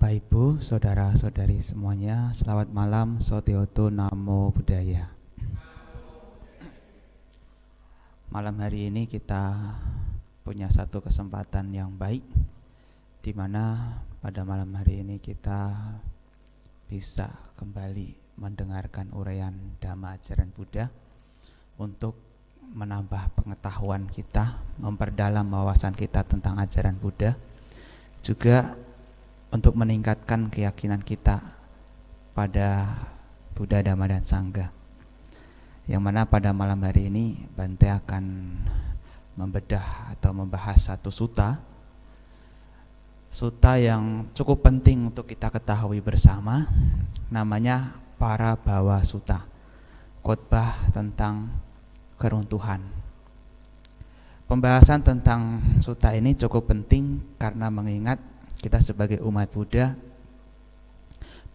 Bapak Ibu, saudara-saudari semuanya, selamat malam, Sotioto Namo Buddhaya. Malam hari ini kita punya satu kesempatan yang baik, di mana pada malam hari ini kita bisa kembali mendengarkan uraian Dhamma ajaran Buddha untuk menambah pengetahuan kita, memperdalam wawasan kita tentang ajaran Buddha, juga untuk meningkatkan keyakinan kita pada Buddha, Dhamma, dan Sangha. Yang mana pada malam hari ini Bante akan membedah atau membahas satu sutta yang cukup penting untuk kita ketahui bersama, namanya Parabhava Sutta, khotbah tentang keruntuhan. Pembahasan tentang sutta ini cukup penting karena mengingat kita sebagai umat Buddha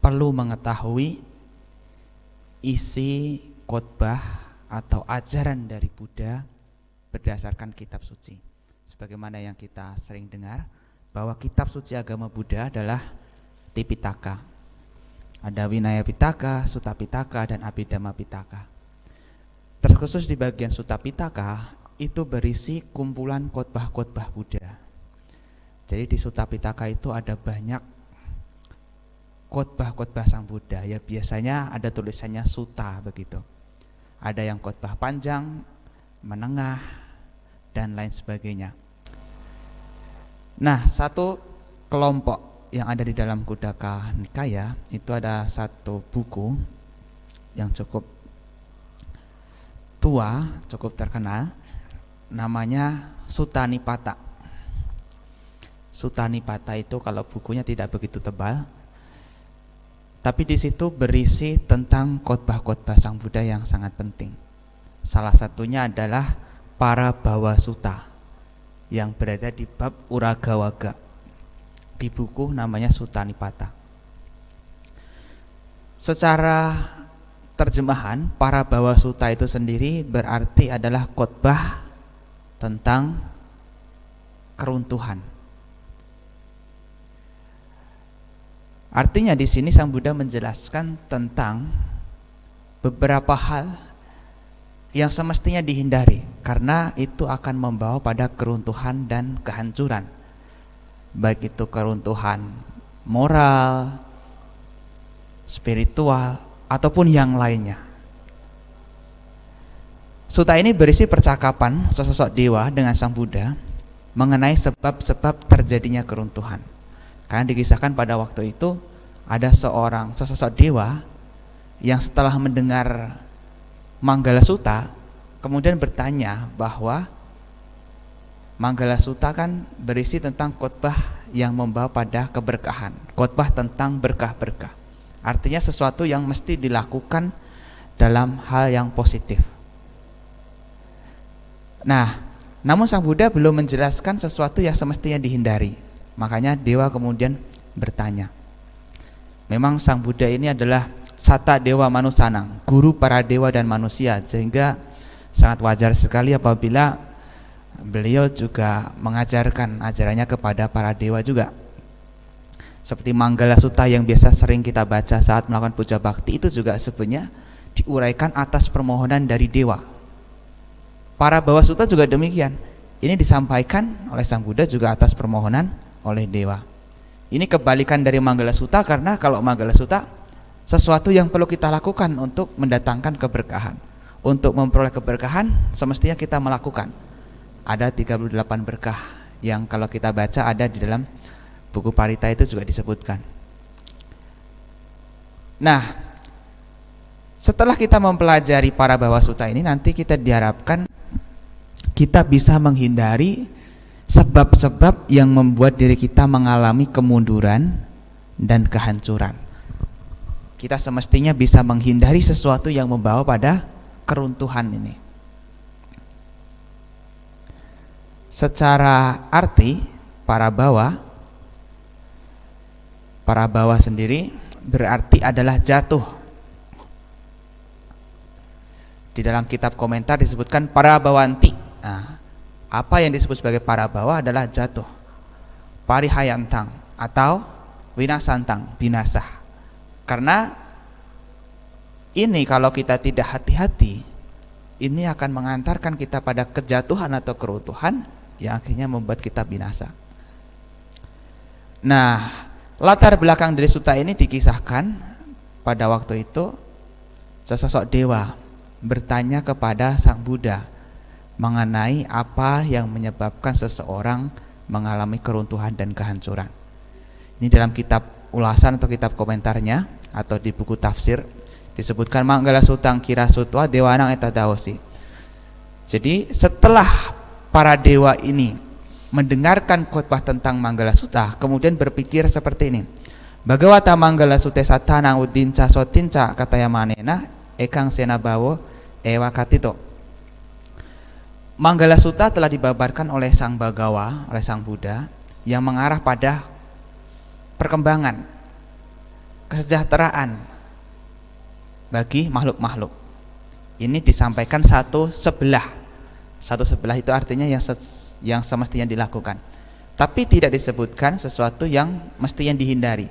perlu mengetahui isi khotbah atau ajaran dari Buddha berdasarkan kitab suci. Sebagaimana yang kita sering dengar bahwa kitab suci agama Buddha adalah Tipitaka. Ada Vinaya Pitaka, Sutta Pitaka, dan Abhidhamma Pitaka. Terkhusus di bagian Sutta Pitaka itu berisi kumpulan khotbah-khotbah Buddha. Jadi di Sutta Pitaka itu ada banyak khotbah-khotbah Sang Buddha. Ya biasanya ada tulisannya sutta begitu. Ada yang khotbah panjang, menengah, dan lain sebagainya. Nah, satu kelompok yang ada di dalam Khuddaka Nikaya itu ada satu buku yang cukup tua, cukup terkenal, namanya Sutta Nipata. Sutta Nipata itu kalau bukunya tidak begitu tebal, tapi di situ berisi tentang khotbah-khotbah Sang Buddha yang sangat penting. Salah satunya adalah Parabhava Sutta yang berada di bab Uragawaga. Di buku namanya Sutta Nipata. Secara terjemahan, Parabhava Sutta itu sendiri berarti adalah khotbah tentang keruntuhan. Artinya di sini Sang Buddha menjelaskan tentang beberapa hal yang semestinya dihindari karena itu akan membawa pada keruntuhan dan kehancuran. Baik itu keruntuhan moral, spiritual, ataupun yang lainnya. Sutta ini berisi percakapan sosok dewa dengan Sang Buddha mengenai sebab-sebab terjadinya keruntuhan. Karena dikisahkan pada waktu itu ada seorang sosok dewa yang setelah mendengar Manggala Sutta kemudian bertanya bahwa Manggala Sutta kan berisi tentang khotbah yang membawa pada keberkahan, khotbah tentang berkah-berkah. Artinya sesuatu yang mesti dilakukan dalam hal yang positif. Nah, namun Sang Buddha belum menjelaskan sesuatu yang semestinya dihindari. Makanya dewa kemudian bertanya. Memang Sang Buddha ini adalah Sata Dewa Manusanang, guru para dewa dan manusia, sehingga sangat wajar sekali apabila beliau juga mengajarkan ajarannya kepada para dewa juga. Seperti Manggala Sutta yang biasa sering kita baca saat melakukan puja bakti, itu juga sebenarnya diuraikan atas permohonan dari dewa. Parabhava Sutta juga demikian. Ini disampaikan oleh Sang Buddha juga atas permohonan oleh dewa. Ini kebalikan dari Manggala Sutta, karena kalau Manggala Sutta sesuatu yang perlu kita lakukan untuk mendatangkan keberkahan. Untuk memperoleh keberkahan semestinya kita melakukan. Ada 38 berkah yang kalau kita baca ada di dalam buku Parita itu juga disebutkan. Nah, setelah kita mempelajari Parabhava Sutta ini, nanti kita diharapkan kita bisa menghindari sebab-sebab yang membuat diri kita mengalami kemunduran dan kehancuran. Kita semestinya bisa menghindari sesuatu yang membawa pada keruntuhan ini. Secara arti, Parabhava sendiri berarti adalah jatuh. Di dalam kitab komentar disebutkan Parabhavanti. Nah, apa yang disebut sebagai Parabhava adalah jatuh, parihayantang, atau winasantang, binasa. Karena ini kalau kita tidak hati-hati, ini akan mengantarkan kita pada kejatuhan atau keruntuhan yang akhirnya membuat kita binasa. Nah, latar belakang dari sutta ini dikisahkan pada waktu itu sesosok dewa bertanya kepada Sang Buddha mengenai apa yang menyebabkan seseorang mengalami keruntuhan dan kehancuran. Ini dalam kitab ulasan atau kitab komentarnya atau di buku tafsir disebutkan Manggala Sutang Kira Sutwa Dewanang Eta Daosi. Jadi setelah para dewa ini mendengarkan khotbah tentang Manggala Sutta, kemudian berpikir seperti ini. Bhagavata Manggala Sute Satanang Udinca Sotinca Kataya Manena Ekang Senabawo Ewa Katito. Manggala Sutta telah dibabarkan oleh Sang Bhagawa, oleh Sang Buddha, yang mengarah pada perkembangan, kesejahteraan bagi makhluk-makhluk. Ini disampaikan satu sebelah. Satu sebelah itu artinya yang semestinya dilakukan. Tapi tidak disebutkan sesuatu yang mestinya dihindari.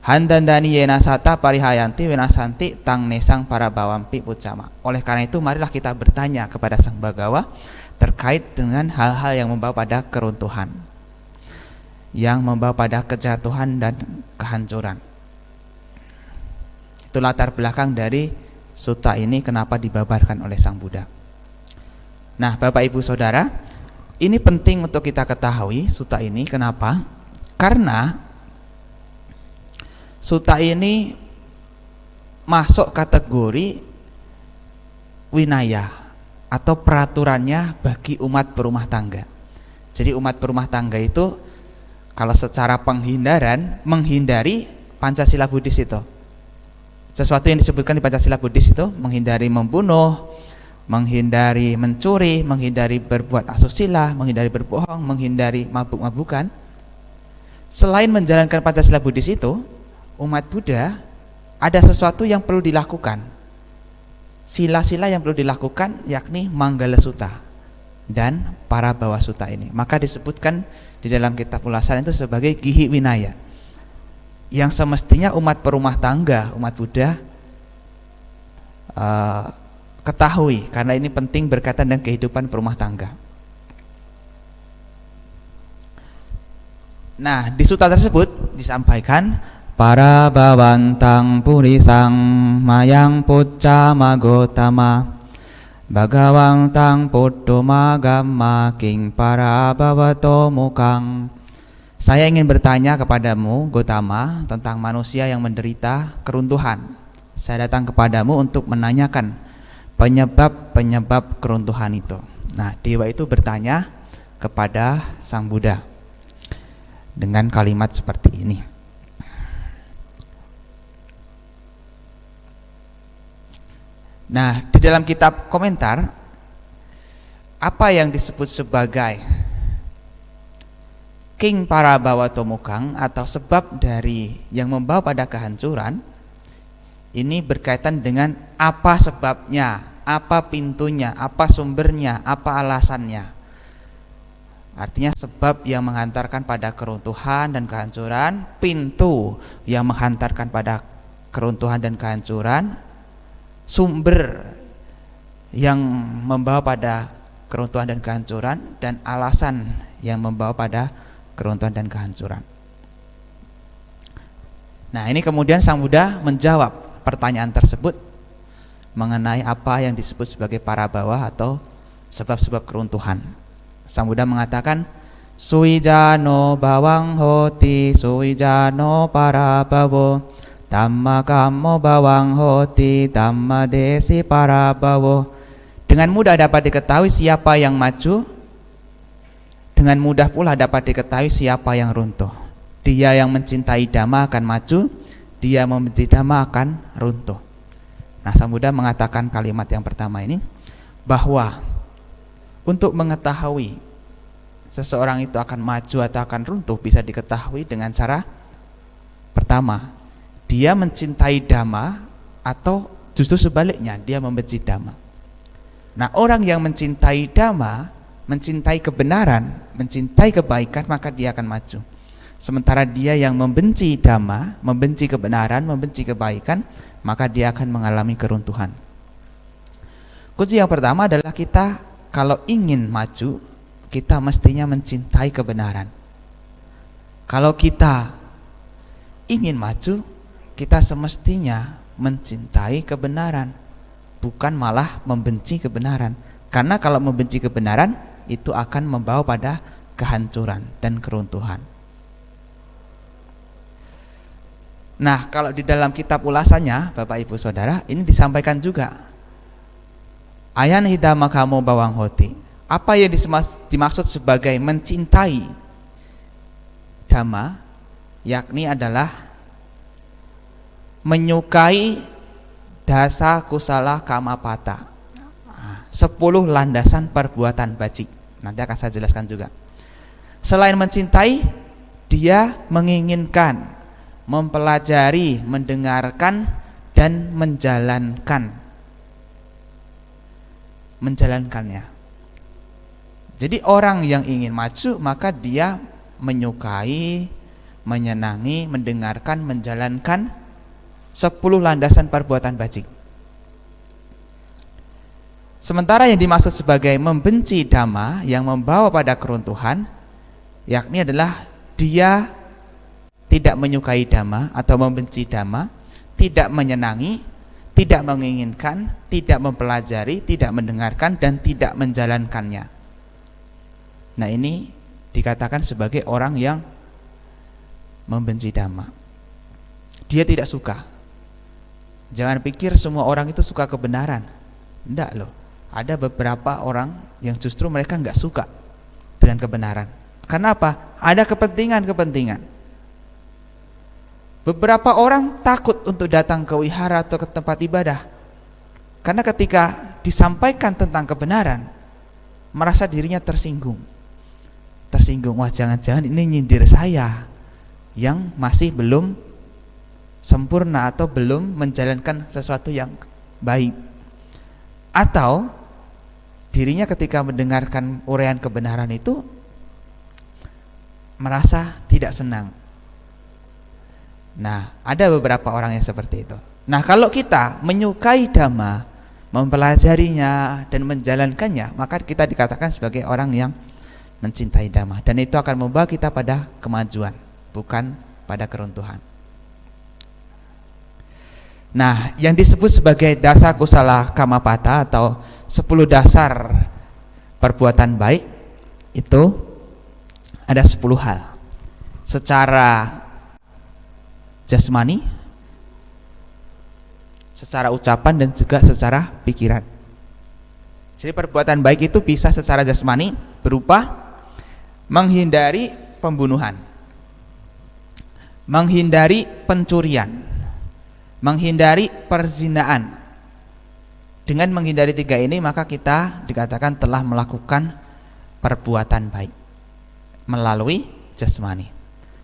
Handandani yenasata parihayanti wenasanti tang nesang para bawampi pucama. Oleh karena itu marilah kita bertanya kepada Sang Bhagawa terkait dengan hal-hal yang membawa pada keruntuhan, yang membawa pada kejatuhan dan kehancuran. Itu latar belakang dari sutta ini kenapa dibabarkan oleh Sang Buddha. Nah, Bapak Ibu Saudara, ini penting untuk kita ketahui sutta ini. Kenapa? Karena sutta ini masuk kategori winaya atau peraturannya bagi umat berumah tangga. Jadi umat berumah tangga itu kalau secara penghindaran menghindari Pancasila Buddhis itu. Sesuatu yang disebutkan di Pancasila Buddhis itu menghindari membunuh, menghindari mencuri, menghindari berbuat asusila, menghindari berbohong, menghindari mabuk-mabukan. Selain menjalankan Pancasila Buddhis itu, umat Buddha ada sesuatu yang perlu dilakukan. Sila-sila yang perlu dilakukan yakni Manggala Sutta dan Parabawa Sutta ini. Maka disebutkan di dalam kitab ulasan itu sebagai Gihi Winaya, yang semestinya umat perumah tangga, umat Buddha ketahui, karena ini penting berkaitan dengan kehidupan perumah tangga. Nah, di sutta tersebut disampaikan para bawantang purisang mayang pucca magotama Bhagawang tang putu magama king para bawato mukang. Saya ingin bertanya kepadamu Gotama tentang manusia yang menderita keruntuhan. Saya datang kepadamu untuk menanyakan penyebab-penyebab keruntuhan itu. Nah, dewa itu bertanya kepada Sang Buddha dengan kalimat seperti ini. Nah, di dalam kitab komentar apa yang disebut sebagai King Parabawato Mukang atau sebab dari yang membawa pada kehancuran ini berkaitan dengan apa sebabnya, apa pintunya, apa sumbernya, apa alasannya. Artinya sebab yang menghantarkan pada keruntuhan dan kehancuran, pintu yang menghantarkan pada keruntuhan dan kehancuran, sumber yang membawa pada keruntuhan dan kehancuran, dan alasan yang membawa pada keruntuhan dan kehancuran. Nah, ini kemudian Sang Buddha menjawab pertanyaan tersebut mengenai apa yang disebut sebagai parabawa atau sebab-sebab keruntuhan. Sang Buddha mengatakan suijano bawang hoti suijano parabawo Dhamma kammo bawang hoti dhamma desi parabawo. Dengan mudah dapat diketahui siapa yang maju, dengan mudah pula dapat diketahui siapa yang runtuh. Dia yang mencintai Dhamma akan maju, dia membenci Dhamma akan runtuh. Nah, Sang Buddha mengatakan kalimat yang pertama ini, bahwa untuk mengetahui seseorang itu akan maju atau akan runtuh bisa diketahui dengan cara pertama, dia mencintai Dhamma atau justru sebaliknya dia membenci Dhamma. Nah, orang yang mencintai Dhamma, mencintai kebenaran, mencintai kebaikan, maka dia akan maju. Sementara dia yang membenci dhamma, membenci kebenaran, membenci kebaikan, maka dia akan mengalami keruntuhan. Kunci yang pertama adalah kita kalau ingin maju, kita mestinya mencintai kebenaran. Kalau kita ingin maju, kita semestinya mencintai kebenaran, bukan malah membenci kebenaran. Karena kalau membenci kebenaran, itu akan membawa pada kehancuran dan keruntuhan. Nah, kalau di dalam kitab ulasannya, Bapak Ibu Saudara, ini disampaikan juga. Ayan hidama kamu bawang hoti. Apa yang dimaksud sebagai mencintai dhamma, yakni adalah menyukai dasa kusala kamapata, 10 landasan perbuatan bajik. Nanti akan saya jelaskan juga. Selain mencintai, dia menginginkan, mempelajari, mendengarkan, dan menjalankannya. Jadi orang yang ingin maju, maka dia menyukai, menyenangi, mendengarkan, menjalankan 10 landasan perbuatan bajik. Sementara yang dimaksud sebagai membenci dhamma yang membawa pada keruntuhan, yakni adalah dia tidak menyukai dhamma atau membenci dhamma, tidak menyenangi, tidak menginginkan, tidak mempelajari, tidak mendengarkan, dan tidak menjalankannya. Nah, ini dikatakan sebagai orang yang membenci dhamma. Dia tidak suka. Jangan pikir semua orang itu suka kebenaran. Tidak loh. Ada beberapa orang yang justru mereka nggak suka dengan kebenaran. Karena apa? Ada kepentingan-kepentingan. Beberapa orang takut untuk datang ke wihara atau ke tempat ibadah. Karena ketika disampaikan tentang kebenaran, merasa dirinya tersinggung. Wah, jangan-jangan ini nyindir saya yang masih belum sempurna atau belum menjalankan sesuatu yang baik. Atau dirinya ketika mendengarkan uraian kebenaran itu merasa tidak senang. Nah, ada beberapa orang yang seperti itu. Nah, kalau kita menyukai dhamma, mempelajarinya dan menjalankannya, maka kita dikatakan sebagai orang yang mencintai dhamma, dan itu akan membawa kita pada kemajuan, bukan pada keruntuhan. Nah, yang disebut sebagai dasa kusala kamapata atau 10 dasar perbuatan baik itu ada 10 hal. Secara jasmani, secara ucapan, dan juga secara pikiran. Jadi perbuatan baik itu bisa secara jasmani berupa menghindari pembunuhan, menghindari pencurian, menghindari perzinaan. Dengan menghindari 3 ini, maka kita dikatakan telah melakukan perbuatan baik melalui jasmani.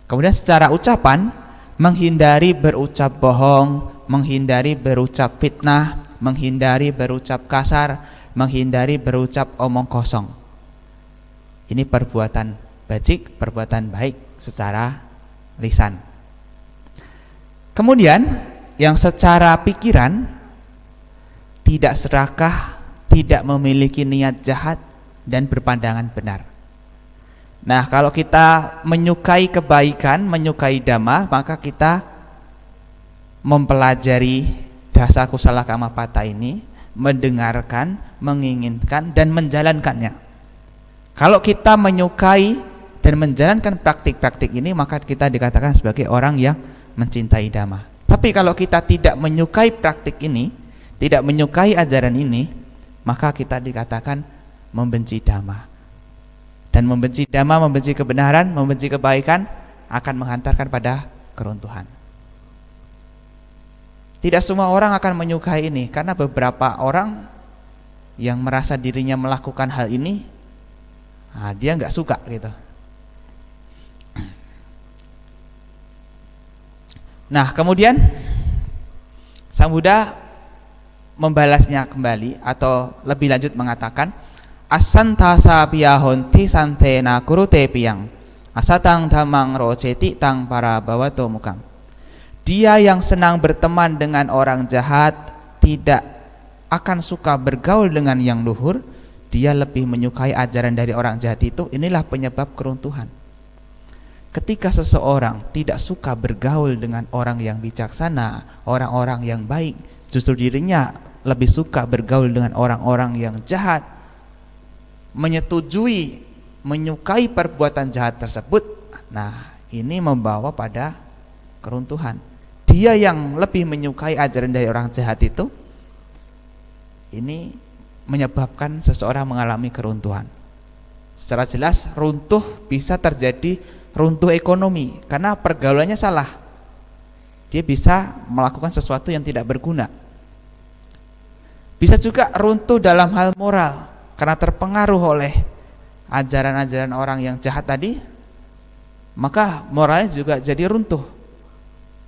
Kemudian secara ucapan, menghindari berucap bohong, menghindari berucap fitnah, menghindari berucap kasar, menghindari berucap omong kosong. Ini perbuatan bajik, perbuatan baik secara lisan. Kemudian yang secara pikiran, tidak serakah, tidak memiliki niat jahat, dan berpandangan benar. Nah, kalau kita menyukai kebaikan, menyukai dhamma, maka kita mempelajari dasa kusala kamapata ini, mendengarkan, menginginkan, dan menjalankannya. Kalau kita menyukai dan menjalankan praktik-praktik ini, maka kita dikatakan sebagai orang yang mencintai dhamma. Tapi kalau kita tidak menyukai praktik ini, tidak menyukai ajaran ini, maka kita dikatakan membenci dhamma. Dan membenci dhamma, membenci kebenaran, membenci kebaikan akan menghantarkan pada keruntuhan. Tidak semua orang akan menyukai ini, karena beberapa orang yang merasa dirinya melakukan hal ini, dia nggak suka gitu. Nah, kemudian Sang Buddha membalasnya kembali atau lebih lanjut mengatakan, asantasa piyahonti santena kurute piyang Asatang damang roceti tang para bawato mukang. Dia yang senang berteman dengan orang jahat tidak akan suka bergaul dengan yang luhur. Dia lebih menyukai ajaran dari orang jahat itu. Inilah penyebab keruntuhan. Ketika seseorang tidak suka bergaul dengan orang yang bijaksana, orang-orang yang baik, justru dirinya lebih suka bergaul dengan orang-orang yang jahat, menyetujui, menyukai perbuatan jahat tersebut. Nah, ini membawa pada keruntuhan. Dia yang lebih menyukai ajaran dari orang jahat itu, ini menyebabkan seseorang mengalami keruntuhan. Secara jelas runtuh bisa terjadi runtuh ekonomi karena pergaulannya salah. Dia bisa melakukan sesuatu yang tidak berguna. Bisa juga runtuh dalam hal moral karena terpengaruh oleh ajaran-ajaran orang yang jahat tadi, maka moralnya juga jadi runtuh.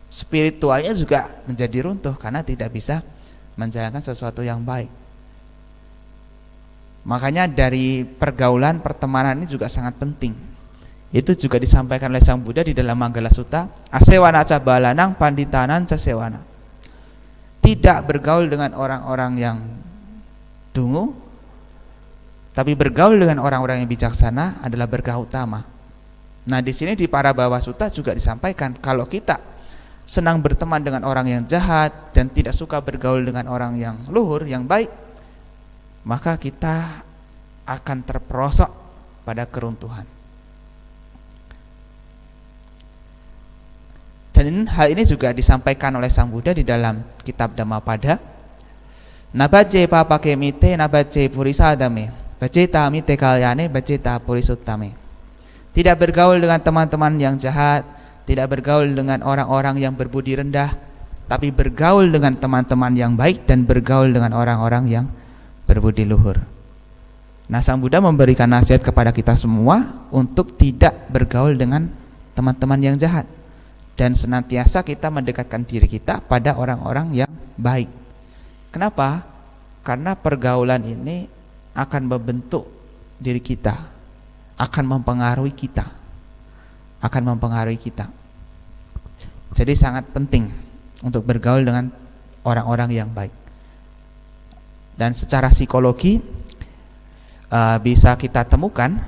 Spiritualnya juga menjadi runtuh karena tidak bisa menjalankan sesuatu yang baik. Makanya dari pergaulan pertemanan ini juga sangat penting. Itu juga disampaikan oleh Sang Buddha di dalam Manggala Sutta, asewana ca balanang panditanan ca sewana. Tidak bergaul dengan orang-orang yang dungu, tapi bergaul dengan orang-orang yang bijaksana adalah berkah utama. Nah, di sini di Parabhawa Sutta juga disampaikan kalau kita senang berteman dengan orang yang jahat dan tidak suka bergaul dengan orang yang luhur, yang baik, maka kita akan terperosok pada keruntuhan. Dan hal ini juga disampaikan oleh Sang Buddha di dalam kitab Dhammapada. Nabaje papake mite nabaje purisadame, baceta mite kalyane baceta purisutame. Tidak bergaul dengan teman-teman yang jahat, tidak bergaul dengan orang-orang yang berbudi rendah, tapi bergaul dengan teman-teman yang baik dan bergaul dengan orang-orang yang berbudi luhur. Nah, Sang Buddha memberikan nasihat kepada kita semua untuk tidak bergaul dengan teman-teman yang jahat dan senantiasa kita mendekatkan diri kita pada orang-orang yang baik. Kenapa? Karena pergaulan ini akan membentuk diri kita, akan mempengaruhi kita, Jadi sangat penting untuk bergaul dengan orang-orang yang baik. Dan secara psikologi bisa kita temukan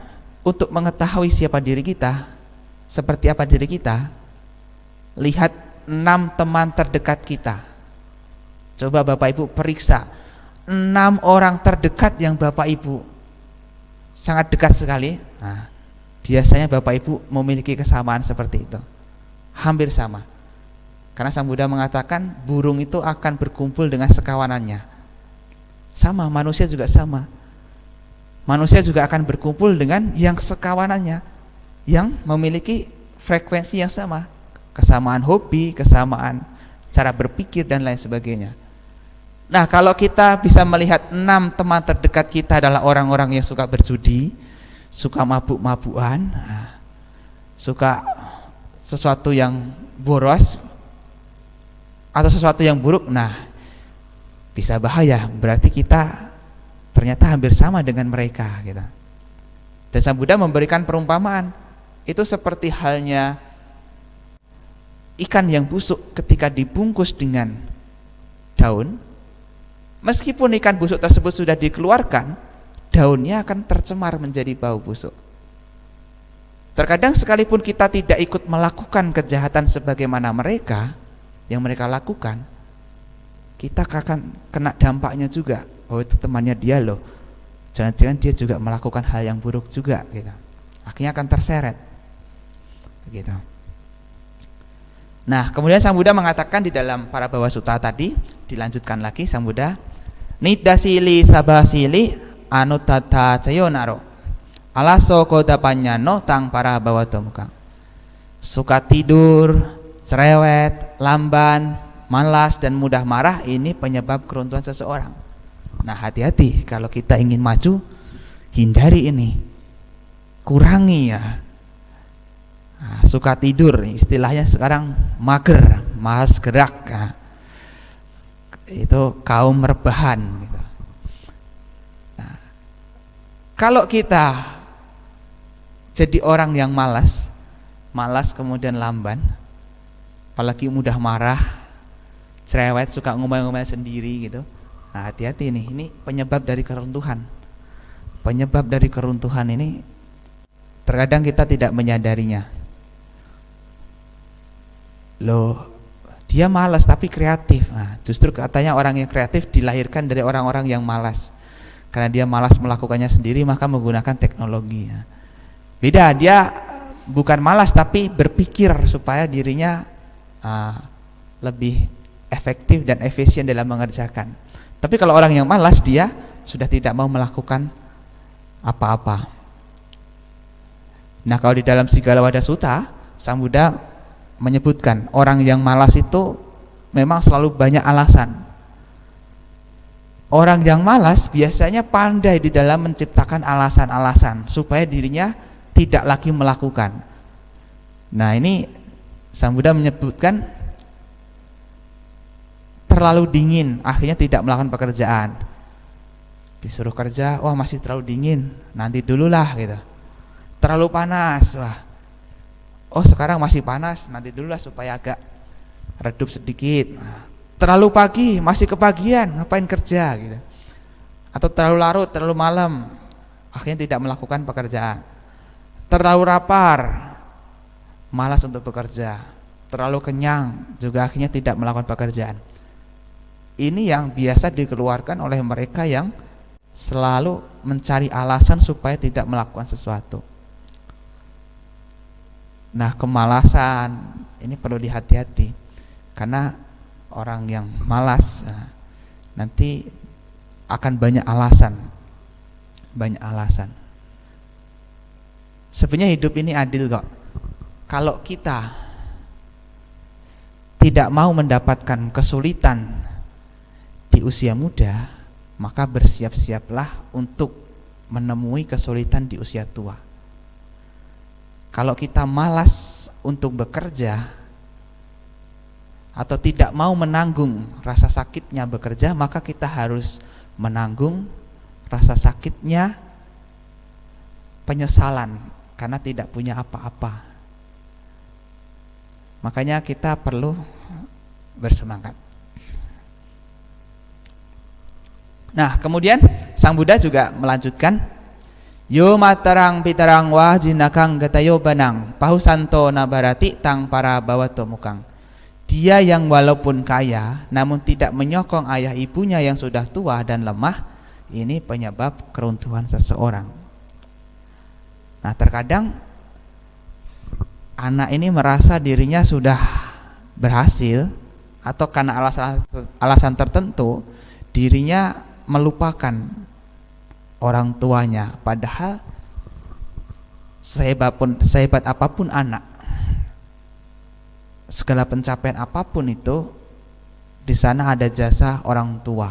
untuk mengetahui siapa diri kita, seperti apa diri kita. Lihat 6 teman terdekat kita. Coba Bapak Ibu periksa 6 orang terdekat yang Bapak Ibu sangat dekat sekali. Nah, biasanya Bapak Ibu memiliki kesamaan seperti itu, hampir sama. Karena Sang Buddha mengatakan burung itu akan berkumpul dengan sekawanannya. Sama, manusia juga sama. Manusia juga akan berkumpul dengan yang sekawanannya, yang memiliki frekuensi yang sama, kesamaan hobi, kesamaan cara berpikir dan lain sebagainya. Nah, kalau kita bisa melihat 6 teman terdekat kita adalah orang-orang yang suka berjudi, suka mabuk-mabukan, suka sesuatu yang boros atau sesuatu yang buruk, nah bisa bahaya, berarti kita ternyata hampir sama dengan mereka gitu. Dan Sang Buddha memberikan perumpamaan, itu seperti halnya ikan yang busuk ketika dibungkus dengan daun. Meskipun ikan busuk tersebut sudah dikeluarkan, daunnya akan tercemar menjadi bau busuk. Terkadang sekalipun kita tidak ikut melakukan kejahatan sebagaimana mereka yang mereka lakukan, kita akan kena dampaknya juga. Oh, itu temannya dia loh, jangan-jangan dia juga melakukan hal yang buruk juga gitu. Akhirnya akan terseret gitu. Nah, kemudian Sang Buddha mengatakan di dalam Parabhawa Sutta tadi, dilanjutkan lagi Sang Buddha, nidasili sabasili anutata cayonaro alaso kodapanyano tang parabhawato muka. Suka tidur, cerewet, lamban, malas dan mudah marah, ini penyebab keruntuhan seseorang. Nah, hati-hati kalau kita ingin maju, hindari ini, kurangi ya. Nah, suka tidur, istilahnya sekarang mager, malas gerak. Nah, itu kaum rebahan gitu. Nah, kalau kita jadi orang yang malas kemudian lamban, apalagi mudah marah, cerewet, suka ngomel-ngomel sendiri gitu. Nah, hati-hati nih, ini penyebab dari keruntuhan. Penyebab dari keruntuhan ini terkadang kita tidak menyadarinya. Loh, dia malas tapi kreatif. Nah, justru katanya orang yang kreatif dilahirkan dari orang-orang yang malas. Karena dia malas melakukannya sendiri, maka menggunakan teknologi. Beda, dia bukan malas tapi berpikir supaya dirinya lebih efektif dan efisien dalam mengerjakan. Tapi kalau orang yang malas, dia sudah tidak mau melakukan apa-apa. Nah, kalau di dalam Sigala Wada Sutta, Sang Buddha menyebutkan orang yang malas itu memang selalu banyak alasan. Orang yang malas biasanya pandai di dalam menciptakan alasan-alasan supaya dirinya tidak lagi melakukan. Nah, ini Sang Buddha menyebutkan terlalu dingin, akhirnya tidak melakukan pekerjaan. Disuruh kerja, wah masih terlalu dingin, nanti dululah gitu. Terlalu panas, wah, oh sekarang masih panas, nanti dululah supaya agak redup sedikit. Terlalu pagi, masih kepagian, ngapain kerja gitu. Atau terlalu larut, terlalu malam, akhirnya tidak melakukan pekerjaan. Terlalu lapar, malas untuk bekerja. Terlalu kenyang, juga akhirnya tidak melakukan pekerjaan. Ini yang biasa dikeluarkan oleh mereka yang selalu mencari alasan supaya tidak melakukan sesuatu. Nah, kemalasan ini perlu dihati-hati, karena orang yang malas nanti akan banyak alasan. Sebenarnya hidup ini adil kok. Kalau kita tidak mau mendapatkan kesulitan di usia muda, maka bersiap-siaplah untuk menemui kesulitan di usia tua. Kalau kita malas untuk bekerja atau tidak mau menanggung rasa sakitnya bekerja, maka kita harus menanggung rasa sakitnya penyesalan karena tidak punya apa-apa. Makanya kita perlu bersemangat. Nah, kemudian Sang Buddha juga melanjutkan, yo matarang pitarang wa jinakang gatayo banang pahusanto nabarati tang para bawato mukang. Dia yang walaupun kaya namun tidak menyokong ayah ibunya yang sudah tua dan lemah, ini penyebab keruntuhan seseorang. Nah, terkadang anak ini merasa dirinya sudah berhasil, atau karena alasan tertentu dirinya melupakan orang tuanya, padahal sehebat apapun anak, segala pencapaian apapun itu, di sana ada jasa orang tua.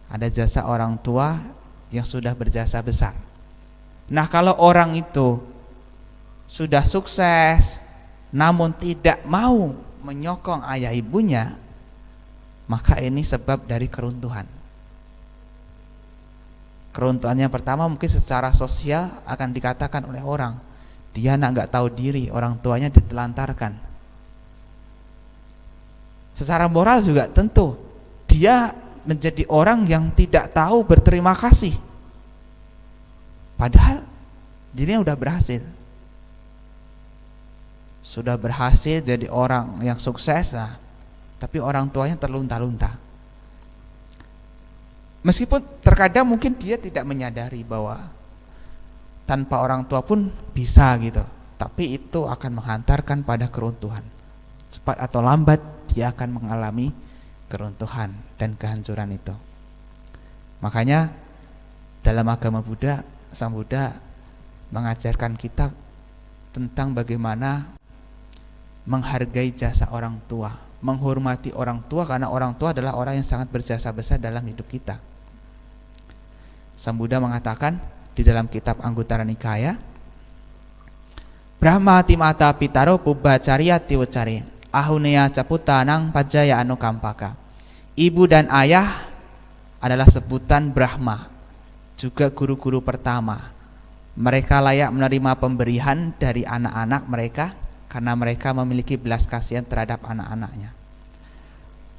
Ada jasa orang tua yang sudah berjasa besar. Nah, kalau orang itu sudah sukses namun tidak mau menyokong ayah ibunya, maka ini sebab dari keruntuhan. Keruntuhan yang pertama mungkin secara sosial akan dikatakan oleh orang, dia nggak tahu diri, orang tuanya ditelantarkan. Secara moral juga tentu dia menjadi orang yang tidak tahu berterima kasih, padahal dirinya sudah berhasil jadi orang yang sukses, tapi orang tuanya terlunta-lunta. Meskipun terkadang mungkin dia tidak menyadari bahwa tanpa orang tua pun bisa gitu, tapi itu akan menghantarkan pada keruntuhan. Cepat atau lambat dia akan mengalami keruntuhan dan kehancuran itu. Makanya dalam agama Buddha, Sang Buddha mengajarkan kita tentang bagaimana menghargai jasa orang tua, menghormati orang tua, karena orang tua adalah orang yang sangat berjasa besar dalam hidup kita. Sang Buddha mengatakan di dalam kitab Anguttara Nikaya, Brahma timata pitaro pubbacariya tiwacari ahuneya caputanang pajaya anukampaka. Ibu dan ayah adalah sebutan Brahma, juga guru-guru pertama. Mereka layak menerima pemberian dari anak-anak mereka karena mereka memiliki belas kasihan terhadap anak-anaknya.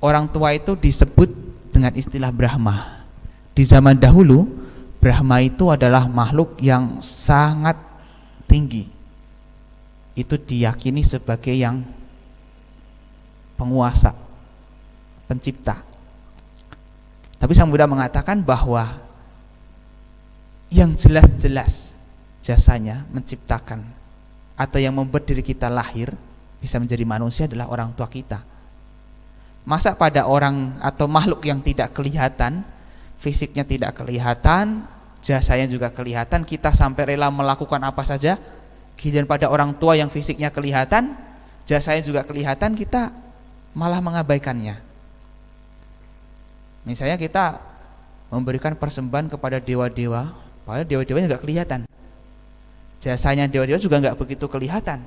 Orang tua itu disebut dengan istilah Brahma. Di zaman dahulu, Brahma itu adalah makhluk yang sangat tinggi. Itu diyakini sebagai yang penguasa, pencipta. Tapi Sang Buddha mengatakan bahwa yang jelas-jelas jasanya menciptakan atau yang membuat diri kita lahir bisa menjadi manusia adalah orang tua kita. Masa pada orang atau makhluk yang tidak kelihatan, fisiknya tidak kelihatan, jasanya juga kelihatan, kita sampai rela melakukan apa saja? Kemudian pada orang tua yang fisiknya kelihatan, jasanya juga kelihatan, kita malah mengabaikannya. Misalnya kita memberikan persembahan kepada dewa-dewa, padahal dewa-dewanya nggak kelihatan. Jasanya dewa-dewa juga nggak begitu kelihatan.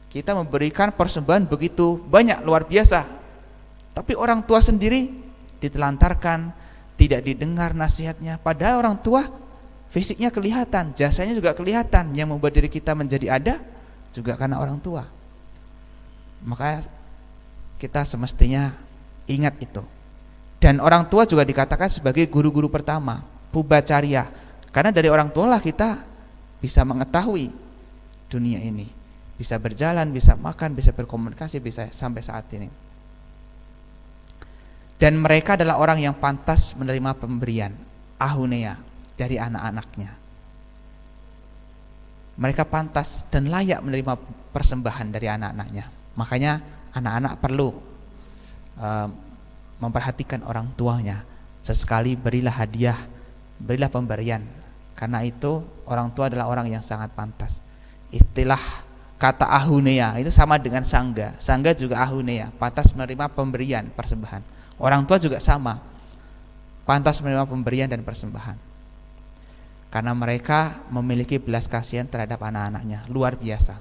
Kita memberikan persembahan begitu banyak, luar biasa, tapi orang tua sendiri ditelantarkan, tidak didengar nasihatnya. Padahal orang tua fisiknya kelihatan, jasanya juga kelihatan. Yang membuat diri kita menjadi ada juga karena orang tua. Maka kita semestinya ingat itu. Dan orang tua juga dikatakan sebagai guru-guru pertama, Pubbacariya. Karena dari orang tua lah kita bisa mengetahui dunia ini, bisa berjalan, bisa makan, bisa berkomunikasi, bisa sampai saat ini. Dan mereka adalah orang yang pantas menerima pemberian ahuneya dari anak-anaknya. Mereka pantas dan layak menerima persembahan dari anak-anaknya. Makanya anak-anak perlu memperhatikan orang tuanya. Sesekali berilah hadiah, berilah pemberian. Karena itu orang tua adalah orang yang sangat pantas. Istilah kata ahuneya itu sama dengan sangga. Sangga juga ahuneya, pantas menerima pemberian, persembahan. Orang tua juga sama, pantas menerima pemberian dan persembahan. Karena mereka memiliki belas kasihan terhadap anak-anaknya, luar biasa.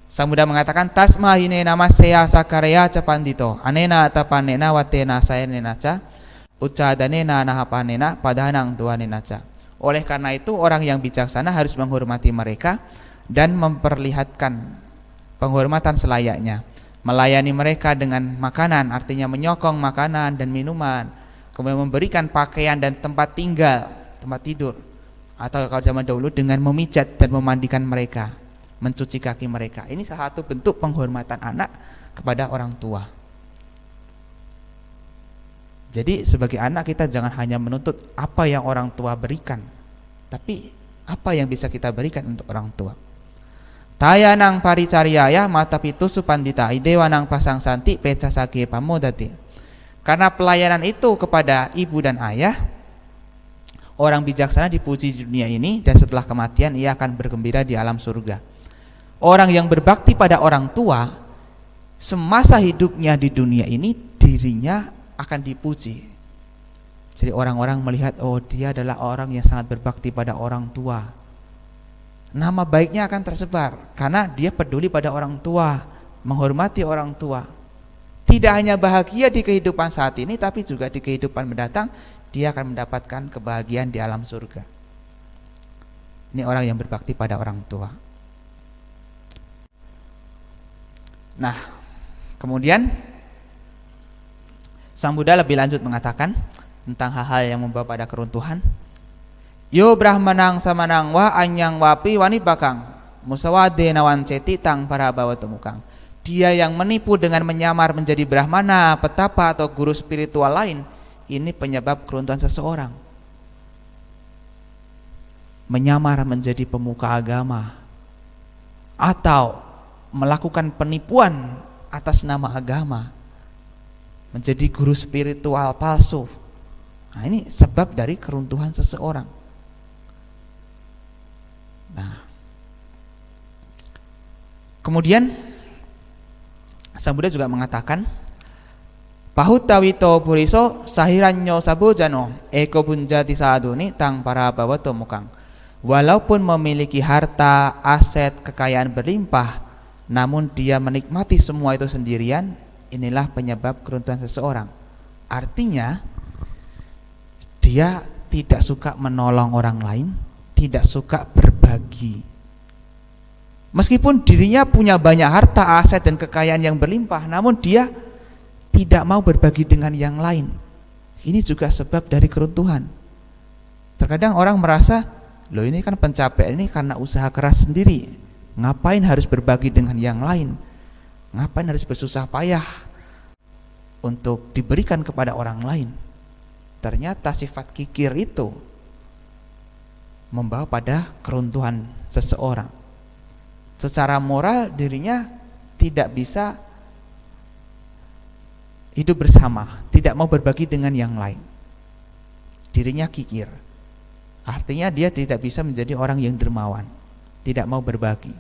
Sang Buddha mengatakan tasma hine namaseya sakarya capandito anena tapanena watena sayanena ca ucadanena nahapanena padahanang tuanena ca. Oleh karena itu orang yang bijaksana harus menghormati mereka dan memperlihatkan penghormatan selayaknya, melayani mereka dengan makanan, artinya menyokong makanan dan minuman, kemudian memberikan pakaian dan tempat tinggal, tempat tidur, atau kalau zaman dahulu dengan memijat dan memandikan mereka, mencuci kaki mereka. Ini salah satu bentuk penghormatan anak kepada orang tua. Jadi sebagai anak kita jangan hanya menuntut apa yang orang tua berikan, tapi apa yang bisa kita berikan untuk orang tua. Tayanang paricariyaya mata pitu supandita idewanang pasang santi peca sage pamodati. Karena pelayanan itu kepada ibu dan ayah, orang bijaksana dipuji di dunia ini dan setelah kematian ia akan bergembira di alam surga. Orang yang berbakti pada orang tua semasa hidupnya di dunia ini dirinya akan dipuji. Jadi orang-orang melihat, oh dia adalah orang yang sangat berbakti pada orang tua. Nama baiknya akan tersebar karena dia peduli pada orang tua, menghormati orang tua. Tidak hanya bahagia di kehidupan saat ini, tapi juga di kehidupan mendatang dia akan mendapatkan kebahagiaan di alam surga. Ini orang yang berbakti pada orang tua. Nah, kemudian Sang Buddha lebih lanjut mengatakan tentang hal-hal yang membawa pada keruntuhan. Yo brahmanang samanang wa anyang wapi wani bakang musawade nawan ceti tang para bawa temukang. Dia yang menipu dengan menyamar menjadi brahmana, petapa atau guru spiritual lain, ini penyebab keruntuhan seseorang. Menyamar menjadi pemuka agama atau melakukan penipuan atas nama agama, menjadi guru spiritual palsu. Nah, ini sebab dari keruntuhan seseorang. Nah, kemudian Sang Buddha juga mengatakan Pahutawito puriso sahiranyo sabojano eko bunjati saduni tang para bawato mukang. Walaupun memiliki harta, aset, kekayaan berlimpah, namun dia menikmati semua itu sendirian, inilah penyebab keruntuhan seseorang. Artinya dia tidak suka menolong orang lain, tidak suka berbagi. Meskipun dirinya punya banyak harta, aset dan kekayaan yang berlimpah, namun dia tidak mau berbagi dengan yang lain. Ini juga sebab dari keruntuhan. Terkadang orang merasa, loh ini kan pencapaian ini karena usaha keras sendiri, ngapain harus berbagi dengan yang lain, ngapain harus bersusah payah untuk diberikan kepada orang lain. Ternyata sifat kikir itu membawa pada keruntuhan seseorang. Secara moral dirinya tidak bisa hidup bersama, tidak mau berbagi dengan yang lain. Dirinya kikir. Artinya dia tidak bisa menjadi orang yang dermawan, tidak mau berbagi.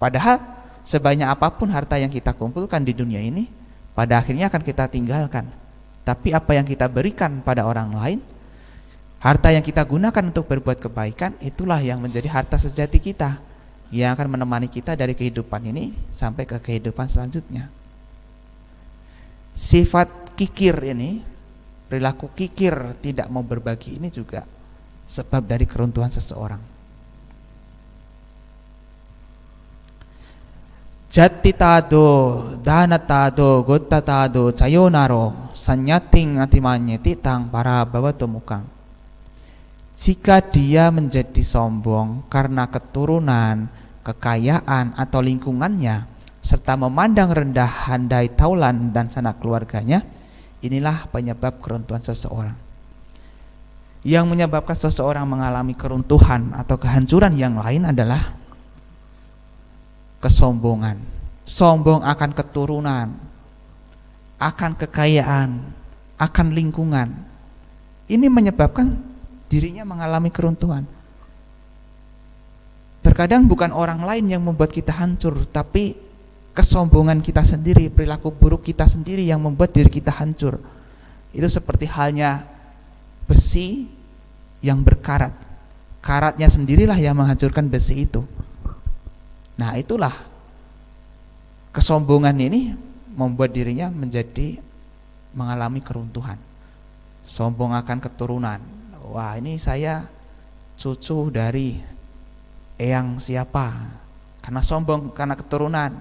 Padahal sebanyak apapun harta yang kita kumpulkan di dunia ini, pada akhirnya akan kita tinggalkan. Tapi apa yang kita berikan pada orang lain, harta yang kita gunakan untuk berbuat kebaikan, itulah yang menjadi harta sejati kita, yang akan menemani kita dari kehidupan ini sampai ke kehidupan selanjutnya. Sifat kikir ini, perilaku kikir tidak mau berbagi ini juga sebab dari keruntuhan seseorang. Jati tado, dana tado, gota tado, sayonaro, sanyating atimanyeti tang para bawato mukang. Jika dia menjadi sombong karena keturunan, kekayaan atau lingkungannya, serta memandang rendah handai taulan dan sanak keluarganya, inilah penyebab keruntuhan seseorang. Yang menyebabkan seseorang mengalami keruntuhan atau kehancuran yang lain adalah kesombongan. Sombong akan keturunan, akan kekayaan, akan lingkungan. Ini menyebabkan dirinya mengalami keruntuhan. Terkadang bukan orang lain yang membuat kita hancur, tapi kesombongan kita sendiri, perilaku buruk kita sendiri yang membuat diri kita hancur. Itu seperti halnya besi yang berkarat. Karatnya sendirilah yang menghancurkan besi itu. Nah, itulah kesombongan ini membuat dirinya menjadi mengalami keruntuhan. Sombong akan keturunan. Wah, ini saya cucu dari eyang siapa, karena sombong karena keturunan.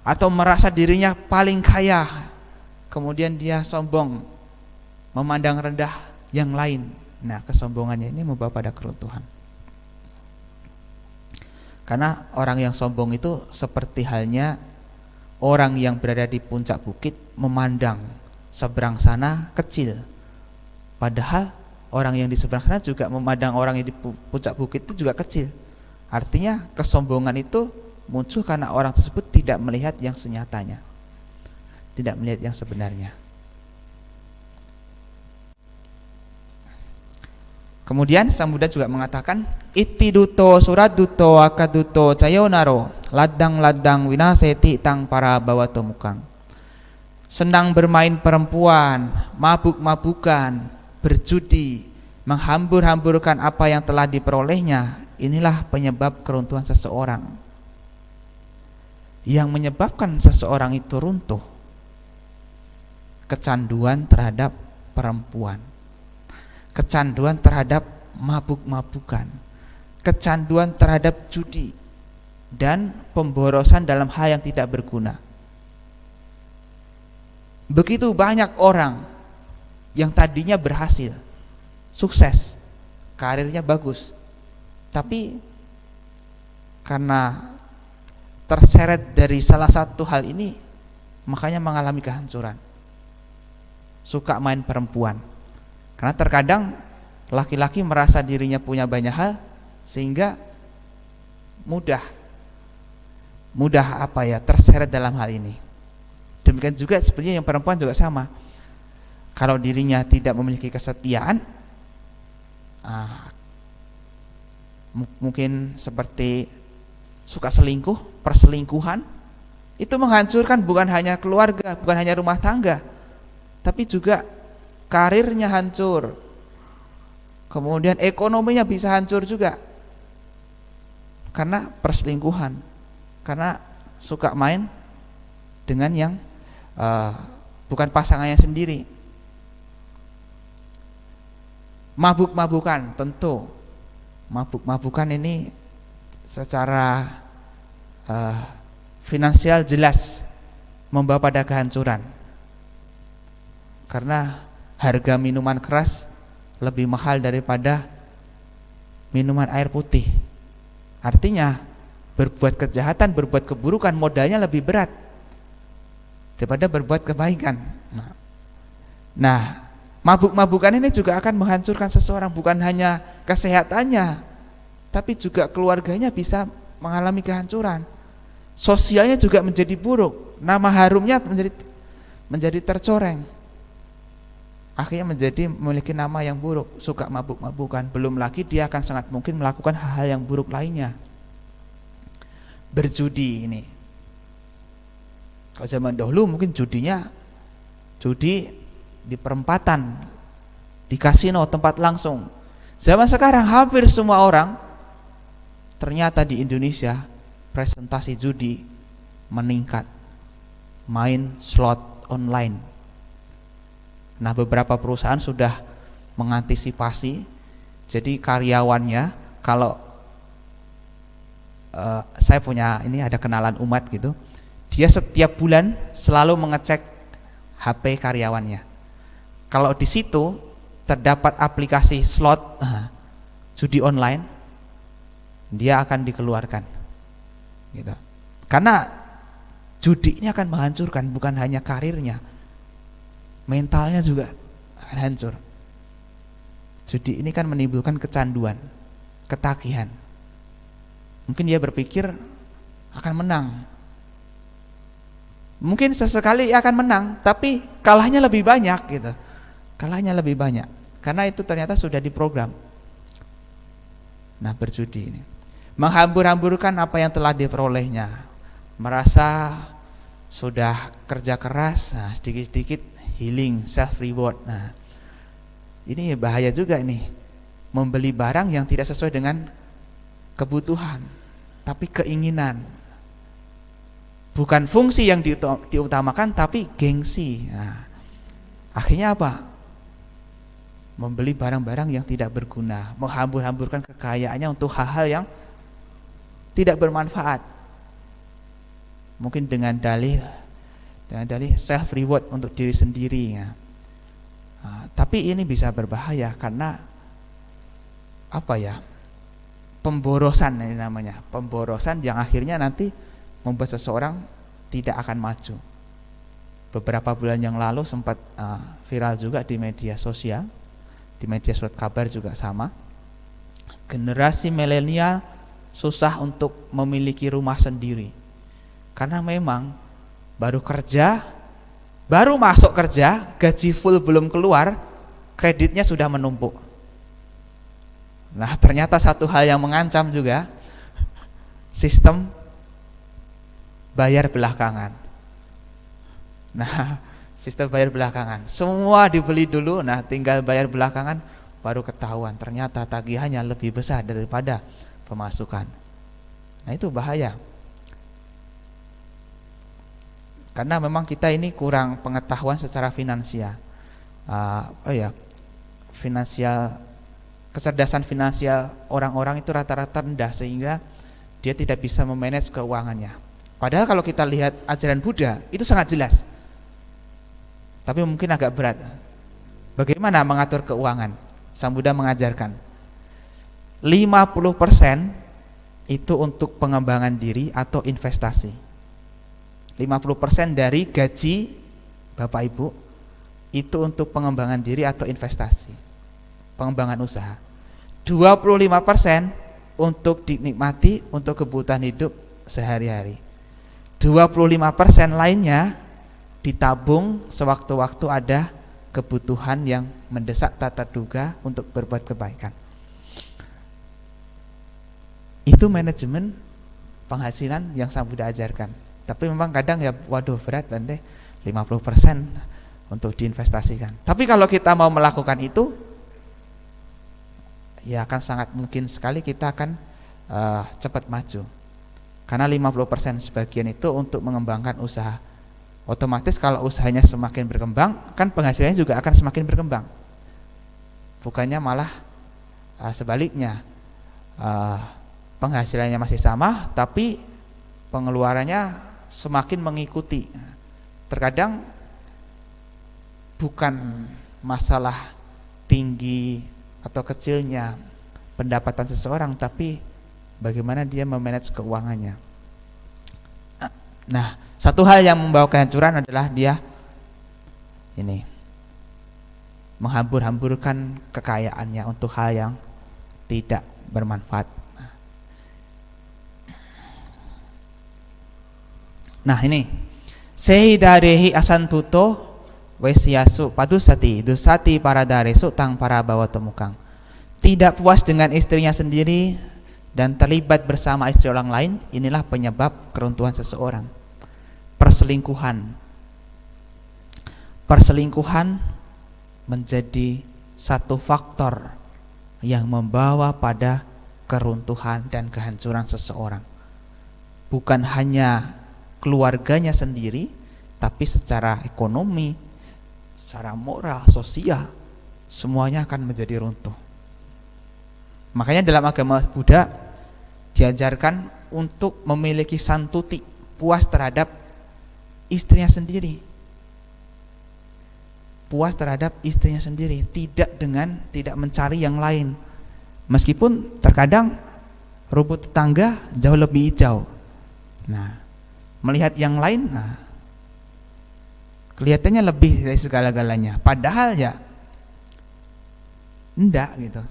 Atau merasa dirinya paling kaya, kemudian dia sombong, memandang rendah yang lain. Nah, kesombongannya ini membawa pada keruntuhan. Karena orang yang sombong itu seperti halnya orang yang berada di puncak bukit memandang seberang sana kecil, padahal orang yang di seberang sana juga memandang orang yang di puncak bukit itu juga kecil. Artinya kesombongan itu muncul karena orang tersebut tidak melihat yang senyatanya, tidak melihat yang sebenarnya. Kemudian Sang Buddha juga mengatakan, iti duto surat duto akaduto cayonaro ladang-ladang winaseti tang para bawato mukang. Senang bermain perempuan, mabuk-mabukan, berjudi, menghambur-hamburkan apa yang telah diperolehnya, inilah penyebab keruntuhan seseorang. Yang menyebabkan seseorang itu runtuh, kecanduan terhadap perempuan, kecanduan terhadap mabuk-mabukan, kecanduan terhadap judi, dan pemborosan dalam hal yang tidak berguna. Begitu banyak orang yang tadinya berhasil, sukses, karirnya bagus, tapi karena terseret dari salah satu hal ini, makanya mengalami kehancuran. Suka main perempuan, karena terkadang laki-laki merasa dirinya punya banyak hal, sehingga mudah terseret dalam hal ini. Demikian juga sebenarnya yang perempuan juga sama. Kalau dirinya tidak memiliki kesetiaan, mungkin seperti suka selingkuh, perselingkuhan, itu menghancurkan bukan hanya keluarga, bukan hanya rumah tangga, tapi juga karirnya hancur, kemudian ekonominya bisa hancur juga karena perselingkuhan, karena suka main dengan yang bukan pasangannya sendiri. Mabuk-mabukan tentu Mabuk-mabukan ini secara finansial jelas membawa pada kehancuran, karena harga minuman keras lebih mahal daripada minuman air putih. Artinya berbuat kejahatan, berbuat keburukan modalnya lebih berat daripada berbuat kebaikan. Nah, mabuk-mabukan ini juga akan menghancurkan seseorang, bukan hanya kesehatannya, tapi juga keluarganya bisa mengalami kehancuran. Sosialnya juga menjadi buruk, nama harumnya menjadi tercoreng. Akhirnya menjadi memiliki nama yang buruk, suka mabuk-mabukan. Belum lagi dia akan sangat mungkin melakukan hal-hal yang buruk lainnya. Berjudi ini, kalau zaman dahulu mungkin judinya judi di perempatan, di kasino, tempat langsung. Zaman sekarang hampir semua orang ternyata di Indonesia presentasi judi meningkat, main slot online. Nah, beberapa perusahaan sudah mengantisipasi, jadi karyawannya kalau saya punya ini ada kenalan umat gitu, dia setiap bulan selalu mengecek HP karyawannya. Kalau di situ terdapat aplikasi slot judi online, dia akan dikeluarkan, gitu. Karena judi ini akan menghancurkan bukan hanya karirnya, mentalnya juga akan hancur. Judi ini kan menimbulkan kecanduan, ketagihan. Mungkin dia berpikir akan menang, mungkin sesekali akan menang, tapi kalahnya lebih banyak gitu. Kalahnya lebih banyak, karena itu ternyata sudah diprogram. Nah, berjudi ini menghambur-hamburkan apa yang telah diperolehnya, merasa sudah kerja keras, nah sedikit-sedikit healing, self reward. Nah, ini bahaya juga ini, membeli barang yang tidak sesuai dengan kebutuhan, tapi keinginan. Bukan fungsi yang diutamakan, tapi gengsi. Nah, akhirnya apa? Membeli barang-barang yang tidak berguna, menghambur-hamburkan kekayaannya untuk hal-hal yang tidak bermanfaat. Mungkin dengan dalih self reward untuk diri sendiri ya. Nah, tapi ini bisa berbahaya karena apa ya? Pemborosan ini namanya, pemborosan yang akhirnya nanti membuat seseorang tidak akan maju. Beberapa bulan yang lalu sempat viral juga di media sosial, di media surat kabar juga sama. Generasi milenial susah untuk memiliki rumah sendiri karena memang baru masuk kerja, gaji full belum keluar, kreditnya sudah menumpuk. Nah, ternyata satu hal yang mengancam juga, sistem bayar belakangan. Nah, sistem bayar belakangan, semua dibeli dulu, nah tinggal bayar belakangan baru ketahuan ternyata tagihannya lebih besar daripada pemasukan. Nah, itu bahaya. Karena memang kita ini kurang pengetahuan secara finansial. Finansial, kecerdasan finansial orang-orang itu rata-rata rendah sehingga dia tidak bisa memanage keuangannya. Padahal kalau kita lihat ajaran Buddha itu sangat jelas. Tapi mungkin agak berat. Bagaimana mengatur keuangan? Sang Buddha mengajarkan 50% itu untuk pengembangan diri atau investasi. 50% dari gaji Bapak Ibu itu untuk pengembangan diri atau investasi, pengembangan usaha. 25% untuk dinikmati untuk kebutuhan hidup sehari-hari. 25% lainnya ditabung sewaktu-waktu ada kebutuhan yang mendesak tak terduga untuk berbuat kebaikan. Itu manajemen penghasilan yang Sang Buddha ajarkan. Tapi memang kadang ya waduh berat dan 50% untuk diinvestasikan. Tapi kalau kita mau melakukan itu, ya akan sangat mungkin sekali kita akan cepat maju. Karena 50% sebagian itu untuk mengembangkan usaha. Otomatis kalau usahanya semakin berkembang, kan penghasilannya juga akan semakin berkembang. Bukannya malah sebaliknya, uh, penghasilannya masih sama, tapi pengeluarannya semakin mengikuti. Terkadang bukan masalah tinggi atau kecilnya pendapatan seseorang, tapi bagaimana dia memanage keuangannya. Nah, satu hal yang membawa kehancuran adalah dia ini menghambur-hamburkan kekayaannya untuk hal yang tidak bermanfaat. Nah, ini seidarehi asantuto wesiasu padusati dusati para daresu tang para bawa temukang. Tidak puas dengan istrinya sendiri dan terlibat bersama istri orang lain, inilah penyebab keruntuhan seseorang. Perselingkuhan menjadi satu faktor yang membawa pada keruntuhan dan kehancuran seseorang. Bukan hanya keluarganya sendiri, tapi secara ekonomi, secara moral, sosial, semuanya akan menjadi runtuh. Makanya dalam agama Buddha diajarkan untuk memiliki santuti, puas terhadap istrinya sendiri. Puas terhadap istrinya sendiri, tidak mencari yang lain. Meskipun terkadang rumput tetangga jauh lebih hijau. Nah, melihat yang lain, kelihatannya lebih dari segala-galanya. Padahal ya enggak gitu.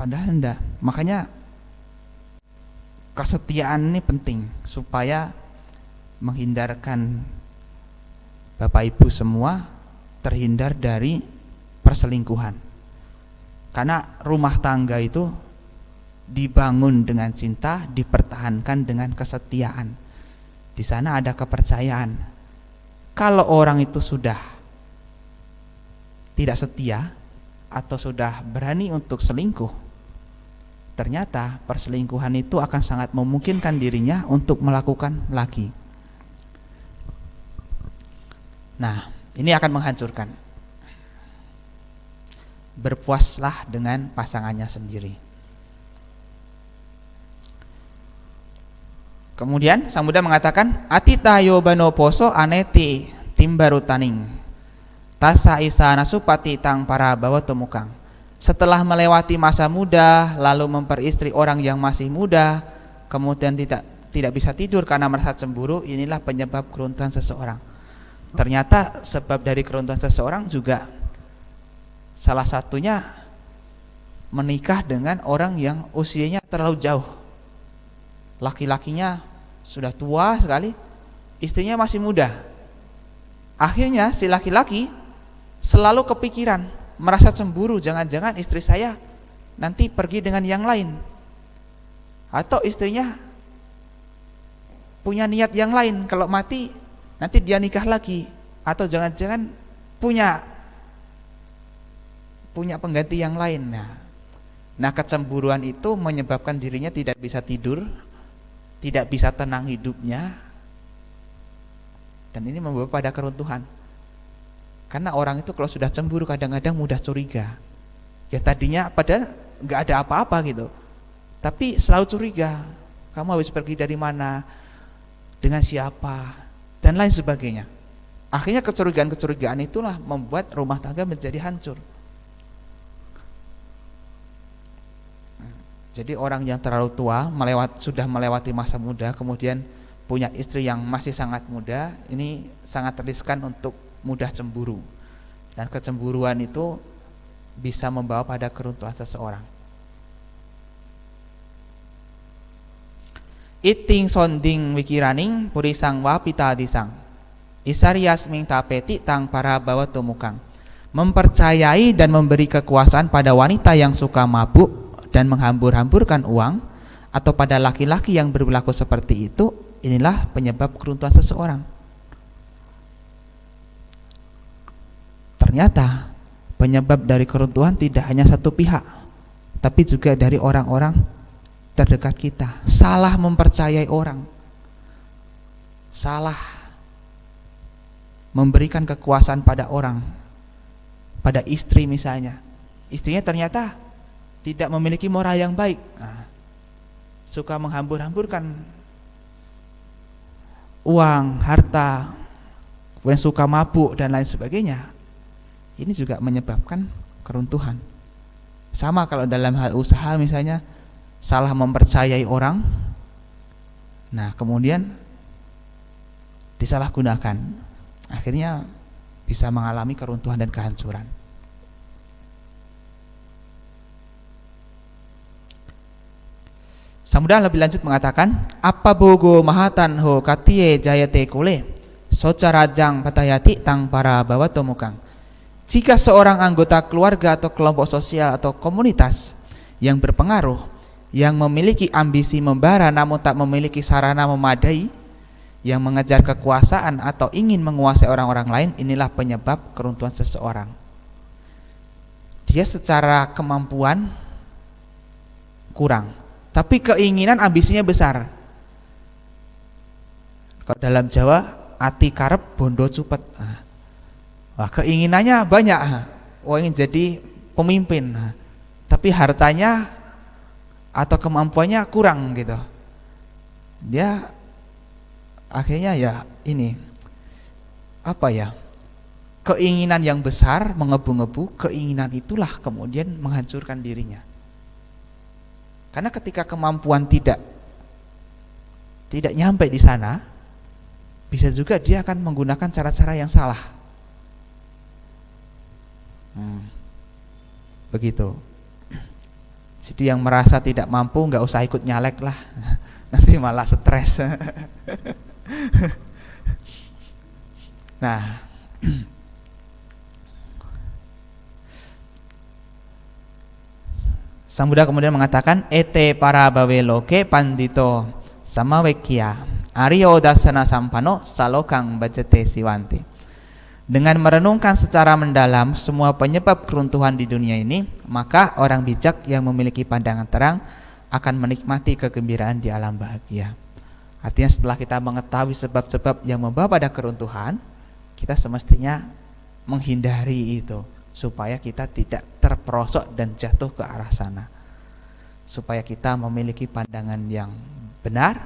Padahal enggak. Makanya kesetiaan ini penting supaya menghindarkan Bapak Ibu semua terhindar dari perselingkuhan. Karena rumah tangga itu dibangun dengan cinta, dipertahankan dengan kesetiaan. Di sana ada kepercayaan. Kalau orang itu sudah tidak setia atau sudah berani untuk selingkuh, ternyata perselingkuhan itu akan sangat memungkinkan dirinya untuk melakukan lagi. Nah, ini akan menghancurkan. Berpuaslah dengan pasangannya sendiri. Kemudian Sang Buddha mengatakan, atitayo bano poso aneti timbarutaning tasa isana supati tang para bawa temukang. Setelah melewati masa muda, lalu memperistri orang yang masih muda, kemudian tidak bisa tidur karena merasa cemburu, inilah penyebab keruntuhan seseorang. Ternyata sebab dari keruntuhan seseorang juga salah satunya menikah dengan orang yang usianya terlalu jauh. Laki-lakinya sudah tua sekali, istrinya masih muda. Akhirnya si laki-laki selalu kepikiran, merasa cemburu, jangan-jangan istri saya nanti pergi dengan yang lain, atau istrinya punya niat yang lain, kalau mati nanti dia nikah lagi, atau jangan-jangan punya pengganti yang lain. Nah, kecemburuan itu menyebabkan dirinya tidak bisa tidur, tidak bisa tenang hidupnya, dan ini membawa pada keruntuhan. Karena orang itu kalau sudah cemburu kadang-kadang mudah curiga. Ya tadinya padahal nggak ada apa-apa gitu, tapi selalu curiga. Kamu habis pergi dari mana, dengan siapa, dan lain sebagainya. Akhirnya kecurigaan-kecurigaan itulah membuat rumah tangga menjadi hancur. Jadi orang yang terlalu tua, sudah melewati masa muda, kemudian punya istri yang masih sangat muda, ini sangat riskan untuk mudah cemburu. Dan kecemburuan itu bisa membawa pada keruntuhan seseorang. Iting sonding wikiraning purisang wa pita disang isarias ming tapeti tang para bawa tumukang. Mempercayai dan memberi kekuasaan pada wanita yang suka mabuk dan menghambur-hamburkan uang, atau pada laki-laki yang berlaku seperti itu, inilah penyebab keruntuhan seseorang. Ternyata penyebab dari keruntuhan tidak hanya satu pihak, tapi juga dari orang-orang terdekat kita. Salah mempercayai orang, salah memberikan kekuasaan pada orang, pada istri misalnya. Istrinya ternyata tidak memiliki moral yang baik, suka menghambur-hamburkan uang, harta, kemudian suka mabuk dan lain sebagainya, ini juga menyebabkan keruntuhan. Sama kalau dalam hal usaha misalnya, salah mempercayai orang, nah kemudian disalahgunakan, akhirnya bisa mengalami keruntuhan dan kehancuran. Samudra lebih lanjut mengatakan, apa bogo mahatan ho katie jayate kule soca rajang patayati tang para bawa tomukang. Jika seorang anggota keluarga atau kelompok sosial atau komunitas yang berpengaruh, yang memiliki ambisi membara namun tak memiliki sarana memadai, yang mengejar kekuasaan atau ingin menguasai orang-orang lain, inilah penyebab keruntuhan seseorang. Dia secara kemampuan kurang, tapi keinginan ambisinya besar. Kalau dalam Jawa, ati karep bondo cupet. Wah, keinginannya banyak, ingin jadi pemimpin, tapi hartanya atau kemampuannya kurang gitu. Dia akhirnya ya ini keinginan yang besar mengebu-ngebu, keinginan itulah kemudian menghancurkan dirinya. Karena ketika kemampuan tidak nyampe di sana, bisa juga dia akan menggunakan cara-cara yang salah. Begitu. Jadi yang merasa tidak mampu nggak usah ikut nyalek lah, nanti malah stres. Nah, Sang Buddha kemudian mengatakan, ete para baweloke pandito samawekia aryo dasana sampano salokang bajete siwanti. Dengan merenungkan secara mendalam semua penyebab keruntuhan di dunia ini, maka orang bijak yang memiliki pandangan terang akan menikmati kegembiraan di alam bahagia. Artinya setelah kita mengetahui sebab-sebab yang membawa pada keruntuhan, kita semestinya menghindari itu, supaya kita tidak terperosok dan jatuh ke arah sana. Supaya kita memiliki pandangan yang benar,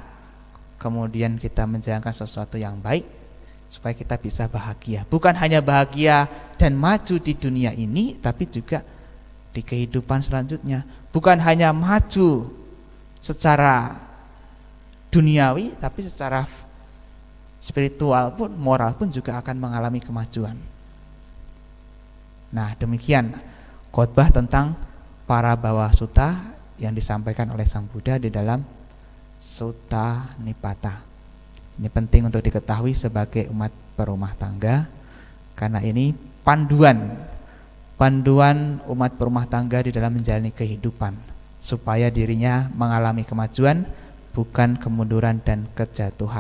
kemudian kita menjalankan sesuatu yang baik, supaya kita bisa bahagia. Bukan hanya bahagia dan maju di dunia ini, tapi juga di kehidupan selanjutnya. Bukan hanya maju secara duniawi, tapi secara spiritual pun, moral pun juga akan mengalami kemajuan. Nah, demikian khotbah tentang para bawa sutta yang disampaikan oleh Sang Buddha di dalam Sutta Nipata. Ini penting untuk diketahui sebagai umat berumah tangga, karena ini panduan umat berumah tangga di dalam menjalani kehidupan, supaya dirinya mengalami kemajuan, bukan kemunduran dan kejatuhan.